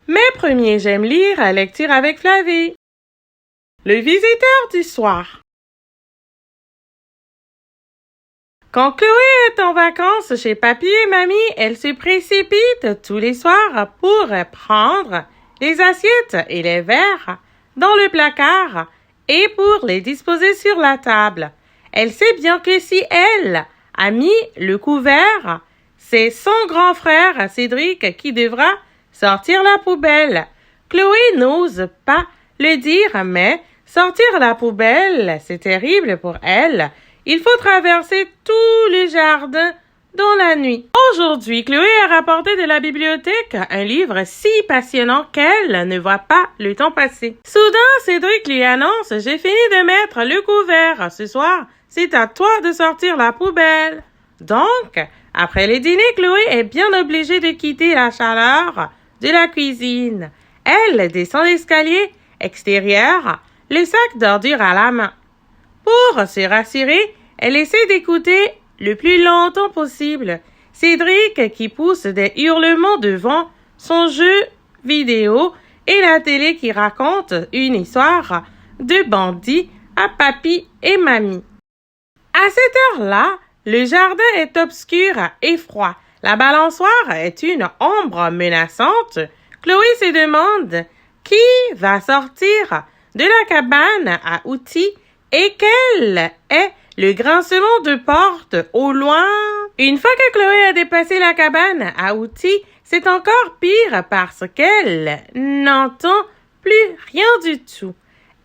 Mes premiers j'aime lire à lecture avec Flavie. Le visiteur du soir. Quand Chloé est en vacances chez papy et mamie, elle se précipite tous les soirs pour prendre les assiettes et les verres dans le placard et pour les disposer sur la table. Elle sait bien que si elle a mis le couvert, c'est son grand frère Cédric qui devra sortir la poubelle. Chloé n'ose pas le dire, mais sortir la poubelle, c'est terrible pour elle. Il faut traverser tout le jardin dans la nuit. Aujourd'hui, Chloé a rapporté de la bibliothèque un livre si passionnant qu'elle ne voit pas le temps passer. Soudain, Cédric lui annonce « J'ai fini de mettre le couvert. Ce soir, c'est à toi de sortir la poubelle. » Donc, après le dîner, Chloé est bien obligée de quitter la chaleur de la cuisine. Elle descend l'escalier extérieur, le sac d'ordures à la main. Pour se rassurer, elle essaie d'écouter le plus longtemps possible Cédric qui pousse des hurlements devant son jeu vidéo et la télé qui raconte une histoire de bandits à papy et mamie. À cette heure-là, le jardin est obscur et froid. La balançoire est une ombre menaçante. Chloé se demande qui va sortir de la cabane à outils et quel est le grincement de porte au loin. Une fois que Chloé a dépassé la cabane à outils, c'est encore pire parce qu'elle n'entend plus rien du tout.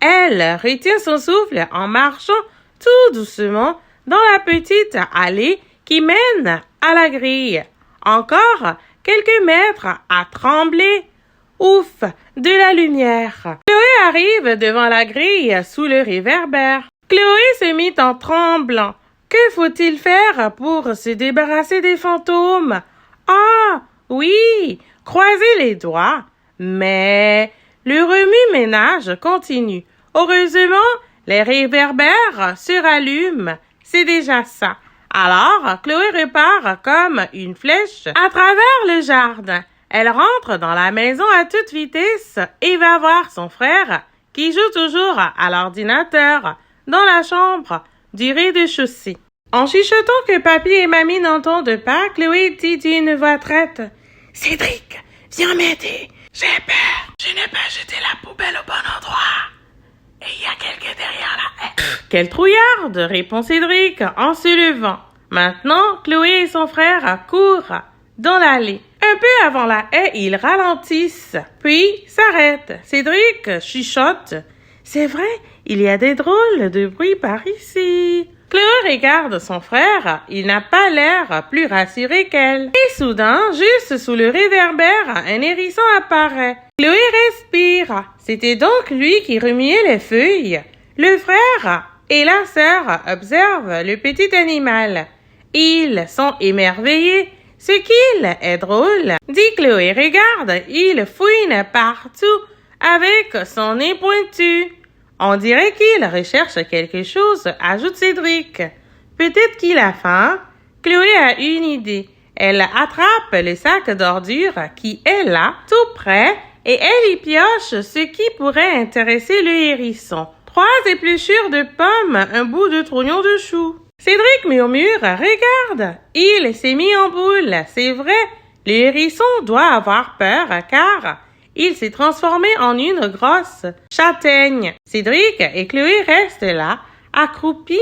Elle retient son souffle en marchant tout doucement dans la petite allée qui mène à la grille. Encore quelques mètres à trembler. Ouf, de la lumière. Chloé arrive devant la grille sous le réverbère. Chloé se mit en tremblant. Que faut-il faire pour se débarrasser des fantômes? Ah, oui, croiser les doigts. Mais le remue-ménage continue. Heureusement, les réverbères se rallument. C'est déjà ça. Alors, Chloé repart comme une flèche à travers le jardin. Elle rentre dans la maison à toute vitesse et va voir son frère qui joue toujours à l'ordinateur dans la chambre du rez-de-chaussée. En chuchotant que papy et mamie n'entendent pas, Chloé dit d'une voix traite « Cédric, viens m'aider. J'ai peur. Je n'ai pas jeté la poubelle au bon endroit. Et il y a quelqu'un derrière la haie. » « Quelle trouillarde !» répond Cédric en se levant. Maintenant, Chloé et son frère courent dans l'allée. Un peu avant la haie, ils ralentissent, puis s'arrêtent. Cédric chuchote. C'est vrai, il y a des drôles de bruits par ici. Chloé regarde son frère. Il n'a pas l'air plus rassuré qu'elle. Et soudain, juste sous le réverbère, un hérisson apparaît. Chloé respire. C'était donc lui qui remuait les feuilles. Le frère et la sœur observent le petit animal. Ils sont émerveillés. Ce qu'il est drôle, dit Chloé. Regarde, il fouine partout avec son nez pointu. On dirait qu'il recherche quelque chose, ajoute Cédric. Peut-être qu'il a faim. Chloé a une idée. Elle attrape le sac d'ordures qui est là, tout près, et elle y pioche ce qui pourrait intéresser le hérisson. 3 épluchures de pommes, un bout de trognon de chou. Cédric murmure « Regarde, il s'est mis en boule, c'est vrai, le hérisson doit avoir peur car il s'est transformé en une grosse châtaigne. » Cédric et Chloé restent là, accroupis,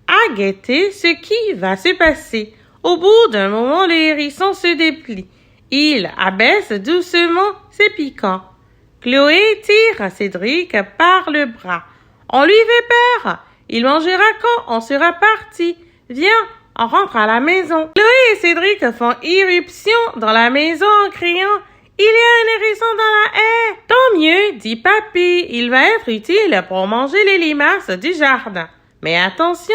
à guetter ce qui va se passer. Au bout d'un moment, le hérisson se déplie. Il abaisse doucement ses piquants. Chloé tire Cédric par le bras. On lui fait peur. Il mangera quand on sera parti. Viens, on rentre à la maison. Chloé et Cédric font irruption dans la maison en criant « Il y a un hérisson dans la haie !»« Tant mieux, dit papy, il va être utile pour manger les limaces du jardin. » « Mais attention,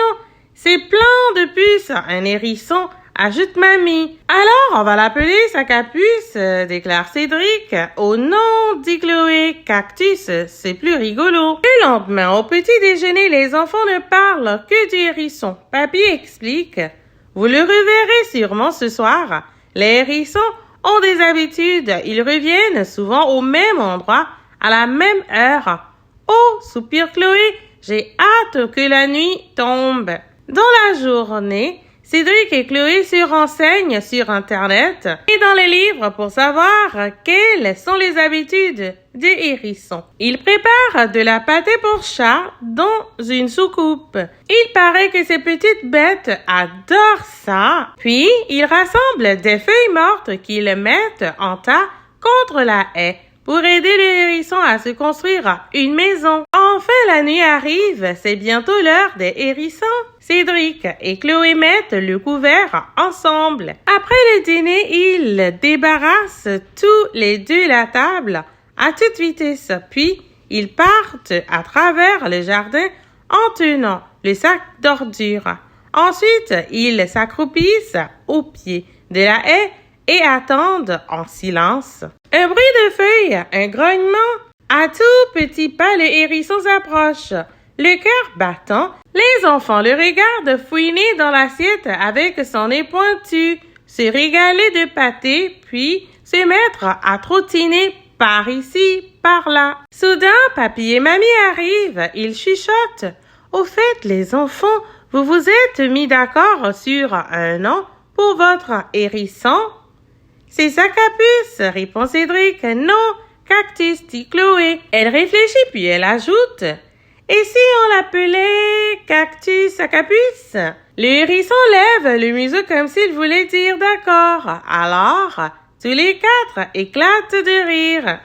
c'est plein de puces, un hérisson, ajoute mamie. »« Alors, on va l'appeler sac à puce, déclare Cédric. »« Oh non, dit Chloé, cactus, c'est plus rigolo. » Le lendemain, au petit déjeuner, les enfants ne parlent que du hérisson. Papy explique. « Vous le reverrez sûrement ce soir. Les hérissons ont des habitudes. Ils reviennent souvent au même endroit, à la même heure. Oh, soupire Chloé, j'ai hâte que la nuit tombe. Dans la journée, Cédric et Chloé se renseignent sur Internet et dans les livres pour savoir quelles sont les habitudes des hérissons. Ils préparent de la pâtée pour chat dans une soucoupe. Il paraît que ces petites bêtes adorent ça. Puis, ils rassemblent des feuilles mortes qu'ils mettent en tas contre la haie pour aider les hérissons à se construire une maison. Enfin, la nuit arrive, c'est bientôt l'heure des hérissons. Cédric et Chloé mettent le couvert ensemble. Après le dîner, ils débarrassent tous les deux la table à toute vitesse. Puis, ils partent à travers le jardin en tenant le sac d'ordures. Ensuite, ils s'accroupissent au pied de la haie et attendent en silence. Un bruit de feuilles, un grognement. À tout petit pas, le hérisson s'approche. Le cœur battant, les enfants le regardent fouiner dans l'assiette avec son nez pointu, se régaler de pâté, puis se mettre à trottiner par ici, par là. Soudain, papy et mamie arrivent. Ils chuchotent. Au fait, les enfants, vous vous êtes mis d'accord sur un nom pour votre hérisson? C'est Sacapuce, répond Cédric. Non, Cactus, dit Chloé. Elle réfléchit puis elle ajoute. Et si on l'appelait Cactus Sacapuce? Le hérisson lève le museau comme s'il voulait dire d'accord. Alors, tous les quatre éclatent de rire.